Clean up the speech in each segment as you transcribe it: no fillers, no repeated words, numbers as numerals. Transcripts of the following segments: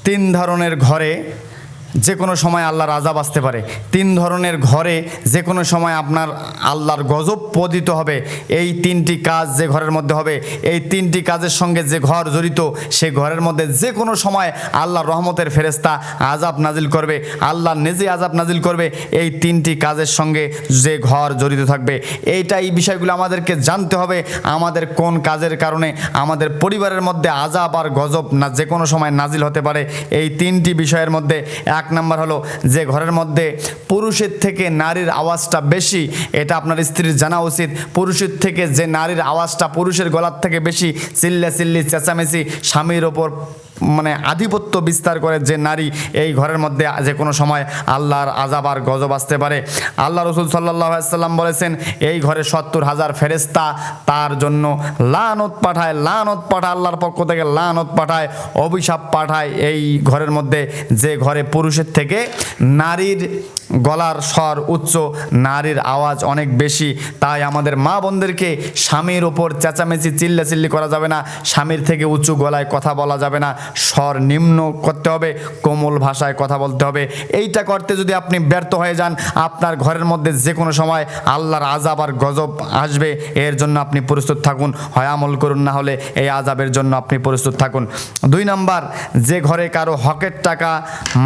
তিন ধরনের ঘরে যে কোনো সময় আল্লাহর আযাব আসতে পারে। তিন ধরনের ঘরে যে কোনো সময় আপনার আল্লাহর গজব পতিত হবে। এই তিনটি কাজ যে ঘরের মধ্যে হবে, এই তিনটি কাজের সঙ্গে যে ঘর জড়িত, সে ঘরের মধ্যে যে কোনো সময় আল্লাহর রহমতের ফেরেশতা আযাব নাজিল করবে, আল্লাহ নিজে আযাব নাজিল করবে। এই তিনটি কাজের সঙ্গে যে ঘর জড়িত থাকবে, এই বিষয়গুলো আমাদেরকে জানতে হবে। আমাদের কোন কাজের কারণে আমাদের পরিবারের মধ্যে আযাব আর গজব না যে কোনো সময় নাজিল হতে পারে। এই তিনটি বিষয়ের মধ্যে এক নাম্বার হলো, যে ঘরের মধ্যে পুরুষের থেকে নারীর আওয়াজটা বেশি, এটা আপনার স্ত্রীর জানা উচিত। পুরুষের থেকে যে নারীর আওয়াজটা পুরুষের গলার থেকে বেশি, চিল্লাচিল্লি চেঁচামেচি, স্বামীর ওপর আধিপত্য বিস্তার করে যে নারী, এই ঘরের মধ্যে যে কোনো সময় আল্লাহর আযাব আর গজব আসতে পারে। আল্লাহ রাসূল সাল্লাল্লাহু আলাইহি ওয়াসাল্লাম বলেছেন, এই ঘরে ৭০,০০০ ফেরেশতা তার জন্য লানত পাঠায়, আল্লাহর পক্ষ থেকে লানত পাঠায়, অভিশাপ পাঠায় এই ঘরের মধ্যে, যে ঘরে পুরুষের থেকে নারীর গলার স্বর উচ্চ, নারীর আওয়াজ অনেক বেশি। তাই আমাদের মা বোনদেরকে স্বামীর ওপর চেঁচামেচি চিল্লাচিল্লি করা যাবে না, স্বামীর থেকে উঁচু গলায় কথা বলা যাবে না, স্বর নিম্ন করতে হবে, কোমল ভাষায় কথা বলতে হবে। এইটা করতে যদি আপনি ব্যর্থ হয়ে যান, আপনার ঘরের মধ্যে যে কোনো সময় আল্লাহর আযাব আর গজব আসবে। এর জন্য আপনি প্রস্তুত থাকুন, হয় আমল করুন, না হলে এই আযাবের জন্য আপনি প্রস্তুত থাকুন। ২ নাম্বার, যে ঘরে কারো হকের টাকা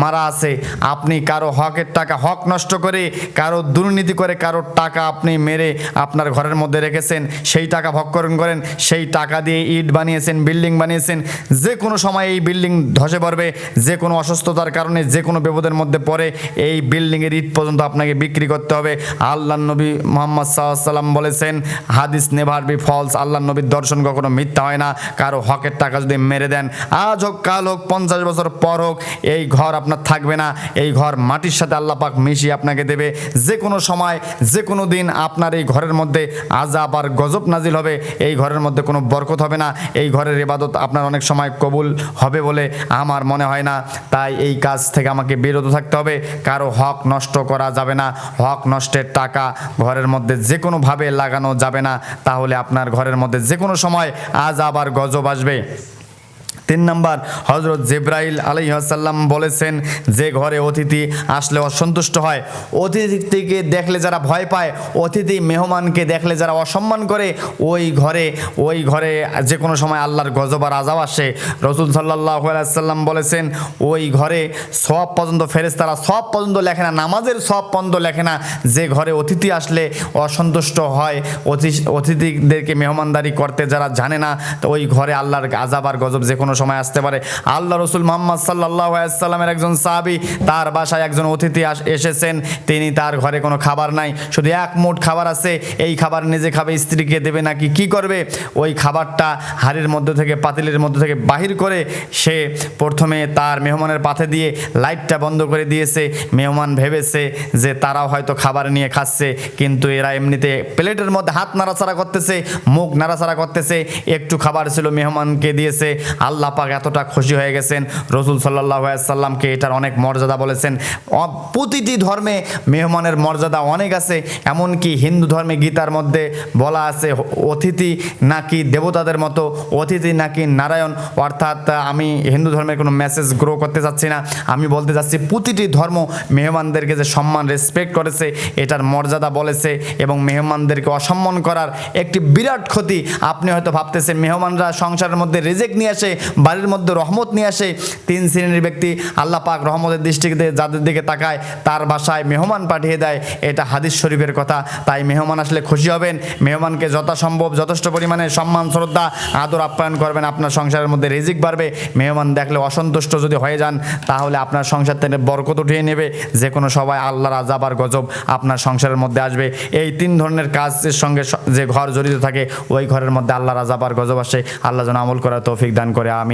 মারা আছে, আপনি কারো হকের টাকা হক নষ্ট করে, কারো দুর্নীতি করে, কারো টাকা আপনি মেরে আপনার ঘরের মধ্যে রেখেছেন, সেই টাকা ভক্ষণ করেন, সেই টাকা দিয়ে ইট বানিয়েছেন, বিল্ডিং বানিয়েছেন। যে কোনো সময় এই বিল্ডিং ধসে পড়বে, যে কোনো অসুস্থতার কারণে, যে কোনো বিপদের মধ্যে পড়ে এই বিল্ডিংয়ের ইট পর্যন্ত আপনাকে বিক্রি করতে হবে। আল্লাহ নবী মুহাম্মদ সাল্লাল্লাহু আলাইহি ওয়াসাল্লাম বলেছেন, হাদিস নেভার বি ফলস, আল্লাহ নবীর দর্শন কখনো মিথ্যা হয় না। কারো হকের টাকা যদি মেরে দেন, আজ হোক কাল হোক ৫০ বছর পর হোক, এই ঘর আপনার থাকবে না, এই ঘর মাটির সাথে আল্লাহ পাক মিশিয়ে আপনাকে দেবে। যে কোনো সময়, যে কোনো দিন আপনার এই ঘরের মধ্যে আযাব আর গজব নাজিল হবে, এই ঘরের মধ্যে কোনো বরকত হবে না, এই ঘরের ইবাদত আপনার অনেক সময় কবুল হবে বলে আমার মনে হয় না। তাই এই কাজ থেকে আমাকে বিরত থাকতে হবে। কারো হক নষ্ট করা যাবে না, হক নষ্টের টাকা ঘরের মধ্যে যে কোনোভাবে লাগানো যাবে না, তাহলে আপনার ঘরের মধ্যে যে কোনো সময় আযাব আর গজব আসবে। ৩ নাম্বার, হযরত জিবরাইল আলাইহিস সালাম বলেছেন, যে ঘরে অতিথি আসলে অসন্তুষ্ট হয়, অতিথিকে দেখলে যারা ভয় পায়, অতিথি মেহমানকে দেখলে যারা অসম্মান করে, ওই ঘরে যে কোনো সময় আল্লাহর গজব আর আযাব আসে। রাসূল সাল্লাল্লাহু আলাইহি সাল্লাম বলেছেন, ওই ঘরে সওয়াব পর্যন্ত ফেরেশতারা সওয়াব পর্যন্ত লেখে না, নামাজের সওয়াব পর্যন্ত লেখে না। যে ঘরে অতিথি আসলে অসন্তুষ্ট হয়, অতিথিদেরকে মেহমানদারি করতে যারা জানে না, তো ওই ঘরে আল্লাহর আযাব আর গজব যে কোনো সময় আসতে পারে। আল্লাহ রাসূল মুহাম্মদ সাল্লাল্লাহু আলাইহি ওয়াসাল্লামের একজন সাহাবী, তার বাসায় একজন অতিথি এসেছেন, তিনি, তার ঘরে কোনো খাবার নাই, শুধু এক মুঠ খাবার আছে। এই খাবার নিজে খাবে, স্ত্রীকে দেবে নাকি কি করবে? ওই খাবারটা হাড়ির মধ্যে থেকে, পাতিলের মধ্যে থেকে বাহির করে সে প্রথমে তার মেহমানের পাতে দিয়ে লাইটটা বন্ধ করে দিয়েছে। মেহমান ভেবেছে যে তারাও হয়তো খাবার নিয়ে খাচ্ছে, কিন্তু এরা এমনিতে প্লেটের মধ্যে হাত নাড়াচাড়া করতেছে, মুখ নাড়াচাড়া করতেছে। একটু খাবার ছিল, মেহমানকে দিয়েছে। আল্লাহ পাক এতটা খুশি হয়ে গেছেন, রাসূল সাল্লাল্লাহু আলাইহি সাল্লামকে এটার অনেক মর্যাদা বলেছেন। প্রতিটি ধর্মে মেহমানের মর্যাদা অনেক আছে। এমনকি হিন্দু ধর্মে গীতার মধ্যে বলা আছে, অতিথি নাকি দেবতাদের মতো, অতিথি নাকি নারায়ণ। অর্থাৎ আমি হিন্দু ধর্মের কোনো মেসেজ গ্রো করতে চাচ্ছি না, আমি বলতে চাচ্ছি প্রতিটি ধর্ম মেহমানদেরকে যে সম্মান, রেসপেক্ট করেছে, এটার মর্যাদা বলেছে। এবং মেহমানদেরকে অসম্মান করার একটি বিরাট ক্ষতি। আপনি হয়তো ভাবতেছেন মেহমানরা সংসারের মধ্যে রিজিক নিয়ে আসে, বাড়ির মধ্যে রহমত নিয়ে আসে। ৩ শ্রেণীর ব্যক্তি আল্লাহ পাক রহমতের দৃষ্টিতে যাদের দিকে তাকায়, তার বাসায় মেহমান পাঠিয়ে দেয়, এটা হাদিস শরীফের কথা। তাই মেহমান আসলে খুশি হবেন, মেহমানকে যথাসম্ভব যথেষ্ট পরিমাণে সম্মান, শ্রদ্ধা, আদর, আপ্যায়ন করবেন, আপনার সংসারের মধ্যে রিজিক বাড়বে। মেহমান দেখলে অসন্তুষ্ট যদি হয়ে যান, তাহলে আপনার সংসার থেকে বরকত উঠিয়ে নেবে, যে কোনো সবাই আল্লাহর আযাব আর গজব আপনার সংসারের মধ্যে আসবে। এই ৩ ধরনের কাজের সঙ্গে যে ঘর জড়িত থাকে, ওই ঘরের মধ্যে আল্লাহর আযাব আর গজব আসে। আল্লাহ যেন আমল করার তৌফিক দান করে, আমিন।